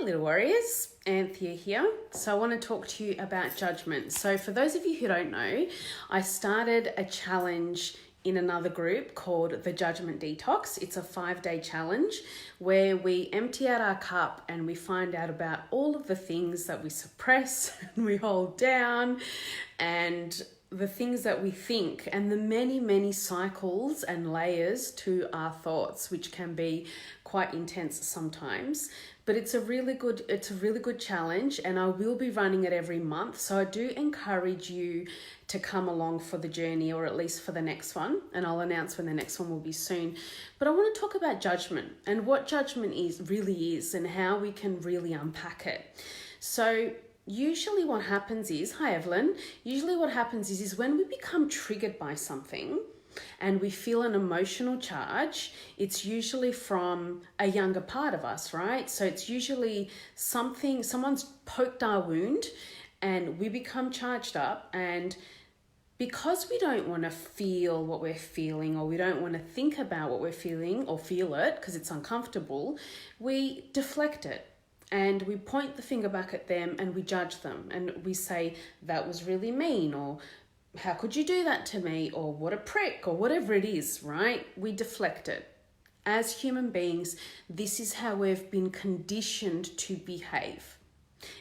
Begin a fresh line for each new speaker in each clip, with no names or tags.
Hey little warriors, Anthea here. So I want to talk to you about judgment. So for those of you who don't know, I started a challenge in another group called the Judgment Detox. It's a 5-day challenge where we empty out our cup and we find out about all of the things that we suppress and we hold down and the things that we think and the many cycles and layers to our thoughts, which can be quite intense sometimes. But it's a really good challenge, and I will be running it every month. So I do encourage you to come along for the journey, or at least for the next one, and I'll announce when the next one will be soon. But I want to talk about judgment and what judgment really is and how we can really unpack it. So usually what happens is, hi Evelyn, usually what happens is when we become triggered by something and we feel an emotional charge, it's usually from a younger part of us, right? So it's usually someone's poked our wound and we become charged up, and because we don't want to feel what we're feeling, or we don't want to think about what we're feeling or feel it because it's uncomfortable, we deflect it. And we point the finger back at them and we judge them. And we say, that was really mean, or how could you do that to me? Or what a prick, or whatever it is, right? We deflect it. As human beings, this is how we've been conditioned to behave.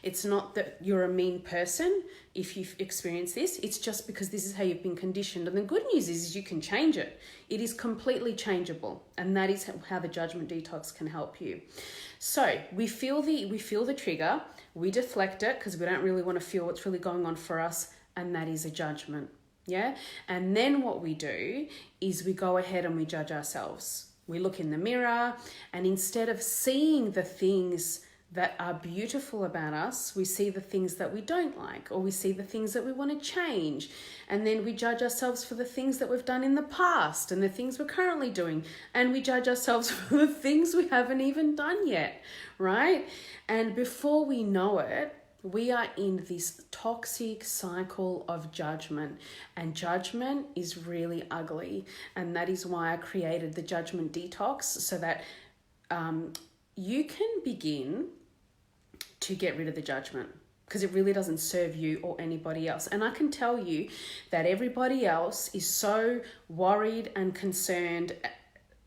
It's not that you're a mean person if you've experienced this. It's just because this is how you've been conditioned. And the good news is you can change it. It is completely changeable. And that is how the Judgment Detox can help you. So we feel the trigger, we deflect it because we don't really want to feel what's really going on for us, and that is a judgment. Yeah. And then what we do is we go ahead and we judge ourselves. We look in the mirror, and instead of seeing the things that are beautiful about us, we see the things that we don't like, or we see the things that we want to change. And then we judge ourselves for the things that we've done in the past and the things we're currently doing. And we judge ourselves for the things we haven't even done yet, right? And before we know it, we are in this toxic cycle of judgment, and judgment is really ugly. And that is why I created the Judgment Detox, so that you can begin to get rid of the judgment, because it really doesn't serve you or anybody else. And I can tell you that everybody else is so worried and concerned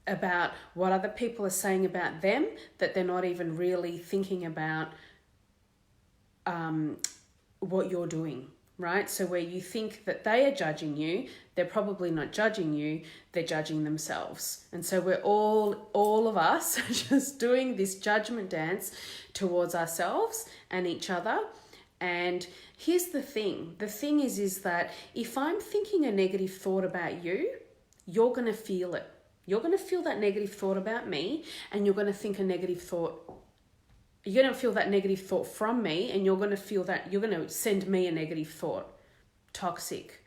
about what other people are saying about them that they're not even really thinking about what you're doing, right? So where you think that they are judging you, they're probably not judging you, they're judging themselves. And so we're all of us just doing this judgment dance towards ourselves and each other. And here's the thing is that if I'm thinking a negative thought about you, you're going to feel it. You're going to feel that negative thought about me, and you're going to think a negative thought. You're going to feel that negative thought from me, and you're going to feel that you're going to send me a negative thought. Toxic.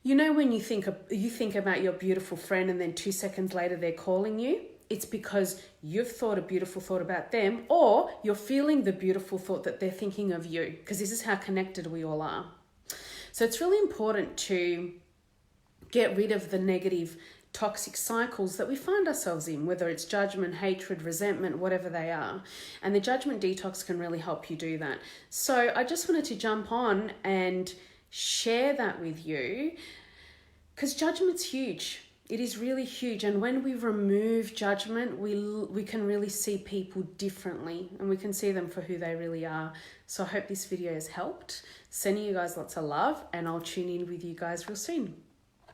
You know, when you think about your beautiful friend and then 2 seconds later they're calling you, it's because you've thought a beautiful thought about them, or you're feeling the beautiful thought that they're thinking of you, because this is how connected we all are. So it's really important to get rid of the negative toxic cycles that we find ourselves in, whether it's judgment, hatred, resentment, whatever they are. And the Judgment Detox can really help you do that. So I just wanted to jump on and share that with you, because judgment's huge. It is really huge. And when we remove judgment, we can really see people differently, and we can see them for who they really are. So I hope this video has helped. Sending you guys lots of love, and I'll tune in with you guys real soon.